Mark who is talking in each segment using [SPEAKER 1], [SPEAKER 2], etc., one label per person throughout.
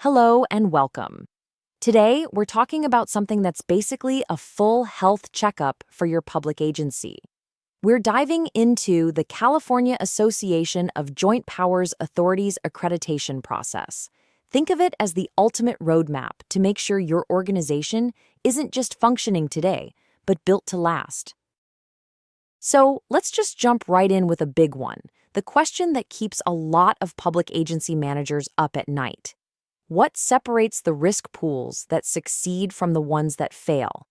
[SPEAKER 1] Hello and welcome. Today, we're talking about something that's basically a full health checkup for your public agency. We're diving into the California Association of Joint Powers Authorities accreditation process. Think of it as the ultimate roadmap to make sure your organization isn't just functioning today, but built to last. So let's just jump right in with a big one, the question that keeps a lot of public agency managers up at night. What separates the risk pools that succeed from the ones that fail?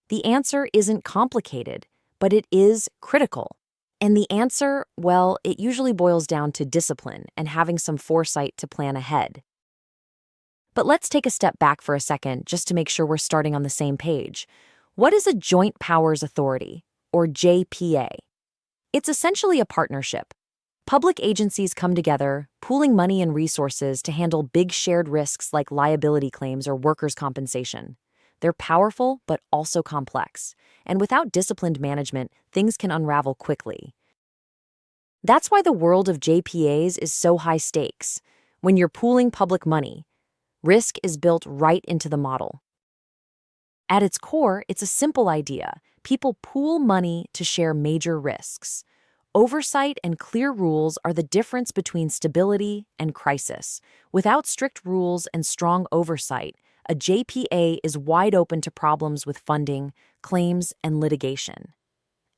[SPEAKER 1] The answer isn't complicated, but it is critical. And the answer, well, it usually boils down to discipline and having some foresight to plan ahead. But let's take a step back for a second just to make sure we're starting on the same page. What is a Joint Powers Authority, or JPA? It's essentially a partnership. Public agencies come together, pooling money and resources to handle big shared risks like liability claims or workers' compensation. They're powerful, but also complex. And without disciplined management, things can unravel quickly. That's why the world of JPAs is so high stakes. When you're pooling public money, risk is built right into the model. At its core, it's a simple idea. People pool money to share major risks. Oversight and clear rules are the difference between stability and crisis. Without strict rules and strong oversight, a JPA is wide open to problems with funding, claims, and litigation.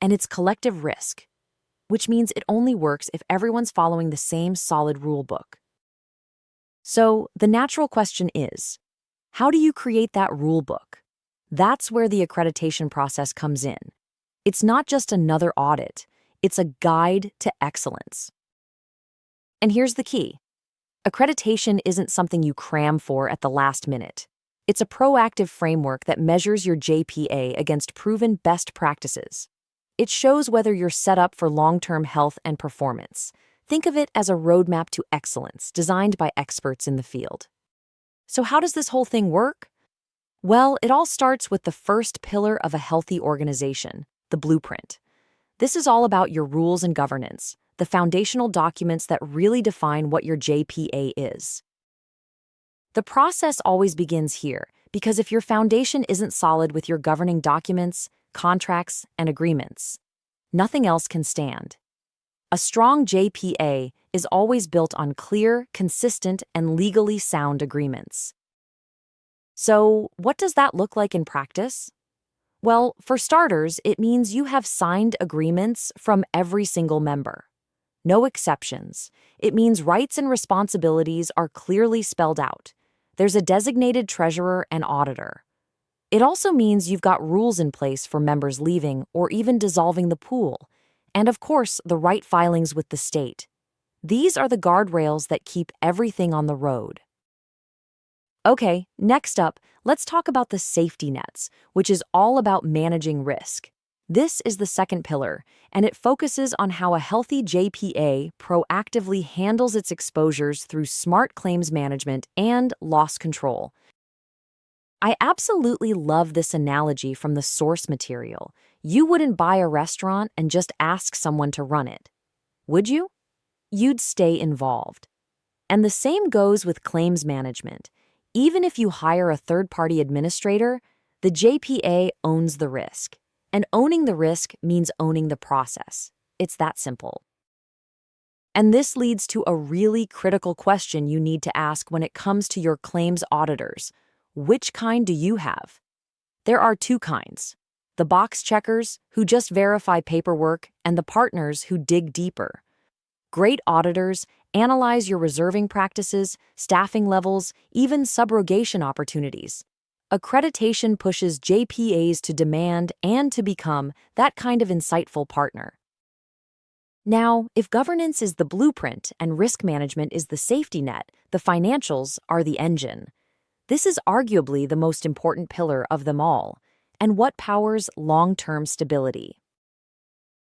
[SPEAKER 1] And it's collective risk, which means it only works if everyone's following the same solid rule book. So, the natural question is, how do you create that rule book? That's where the accreditation process comes in. It's not just another audit. It's a guide to excellence. And here's the key. Accreditation isn't something you cram for at the last minute. It's a proactive framework that measures your JPA against proven best practices. It shows whether you're set up for long-term health and performance. Think of it as a roadmap to excellence designed by experts in the field. So how does this whole thing work? Well, it all starts with the first pillar of a healthy organization, the blueprint. This is all about your rules and governance, the foundational documents that really define what your JPA is. The process always begins here, because if your foundation isn't solid with your governing documents, contracts, and agreements, nothing else can stand. A strong JPA is always built on clear, consistent, and legally sound agreements. So, what does that look like in practice? Well, for starters, it means you have signed agreements from every single member. No exceptions. It means rights and responsibilities are clearly spelled out. There's a designated treasurer and auditor. It also means you've got rules in place for members leaving or even dissolving the pool. And of course, the right filings with the state. These are the guardrails that keep everything on the road. Okay, next up, let's talk about the safety nets, which is all about managing risk. This is the second pillar, and it focuses on how a healthy JPA proactively handles its exposures through smart claims management and loss control. I absolutely love this analogy from the source material. You wouldn't buy a restaurant and just ask someone to run it, would you? You'd stay involved. And the same goes with claims management. Even if you hire a third-party administrator, the JPA owns the risk. And owning the risk means owning the process. It's that simple. And this leads to a really critical question you need to ask when it comes to your claims auditors. Which kind do you have? There are two kinds. The box checkers, who just verify paperwork, and the partners who dig deeper. Great auditors analyze your reserving practices, staffing levels, even subrogation opportunities. Accreditation pushes JPAs to demand and to become that kind of insightful partner. Now, if governance is the blueprint and risk management is the safety net, the financials are the engine. This is arguably the most important pillar of them all, and what powers long-term stability.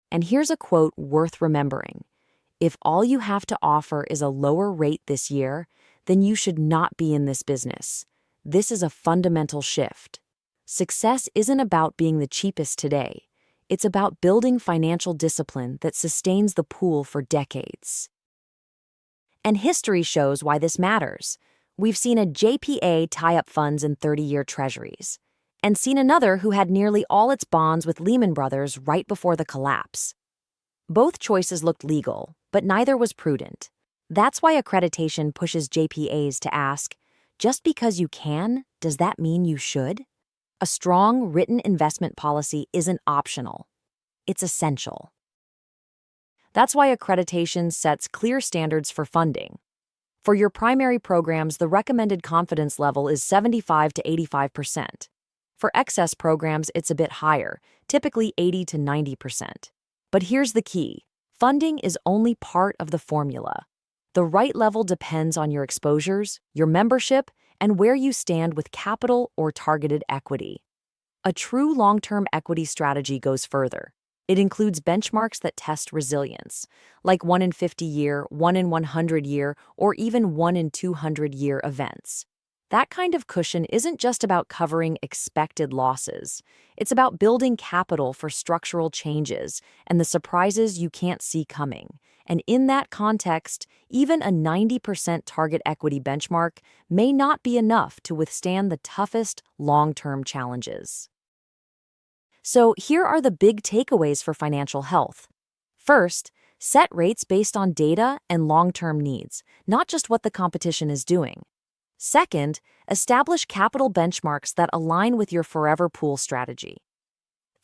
[SPEAKER 1] And here's a quote worth remembering. If all you have to offer is a lower rate this year, then you should not be in this business. This is a fundamental shift. Success isn't about being the cheapest today. It's about building financial discipline that sustains the pool for decades. And history shows why this matters. We've seen a JPA tie up funds in 30-year treasuries, and seen another who had nearly all its bonds with Lehman Brothers right before the collapse. Both choices looked legal, but neither was prudent. That's why accreditation pushes JPAs to ask, just because you can, does that mean you should? A strong, written investment policy isn't optional. It's essential. That's why accreditation sets clear standards for funding. For your primary programs, the recommended confidence level is 75 to 85%. For excess programs, it's a bit higher, typically 80 to 90%. But here's the key. Funding is only part of the formula. The right level depends on your exposures, your membership, and where you stand with capital or targeted equity. A true long-term equity strategy goes further. It includes benchmarks that test resilience, like 1 in 50 year, 1 in 100 year, or even 1 in 200 year events. That kind of cushion isn't just about covering expected losses. It's about building capital for structural changes and the surprises you can't see coming. And in that context, even a 90% target equity benchmark may not be enough to withstand the toughest long-term challenges. So here are the big takeaways for financial health. First, set rates based on data and long-term needs, not just what the competition is doing. Second, establish capital benchmarks that align with your forever pool strategy.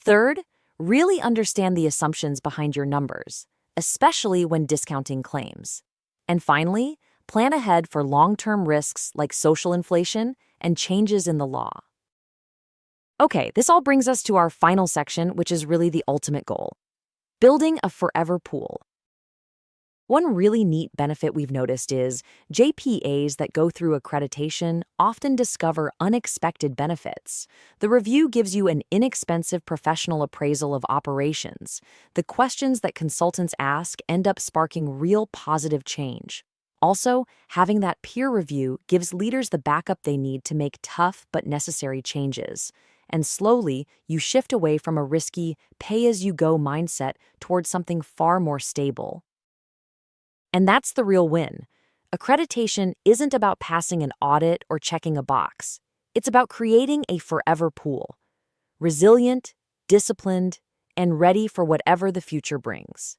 [SPEAKER 1] Third, really understand the assumptions behind your numbers, especially when discounting claims. And finally, plan ahead for long-term risks like social inflation and changes in the law. Okay, this all brings us to our final section, which is really the ultimate goal: building a forever pool. One really neat benefit we've noticed is JPAs that go through accreditation often discover unexpected benefits. The review gives you an inexpensive professional appraisal of operations. The questions that consultants ask end up sparking real positive change. Also, having that peer review gives leaders the backup they need to make tough but necessary changes. And slowly, you shift away from a risky, pay-as-you-go mindset towards something far more stable. And that's the real win. Accreditation isn't about passing an audit or checking a box. It's about creating a forever pool. Resilient, disciplined, and ready for whatever the future brings.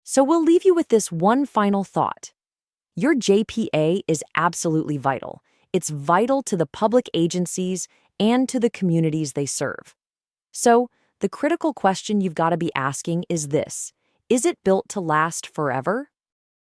[SPEAKER 1] So we'll leave you with this one final thought. Your JPA is absolutely vital. It's vital to the public agencies and to the communities they serve. So the critical question you've got to be asking is this: is it built to last forever?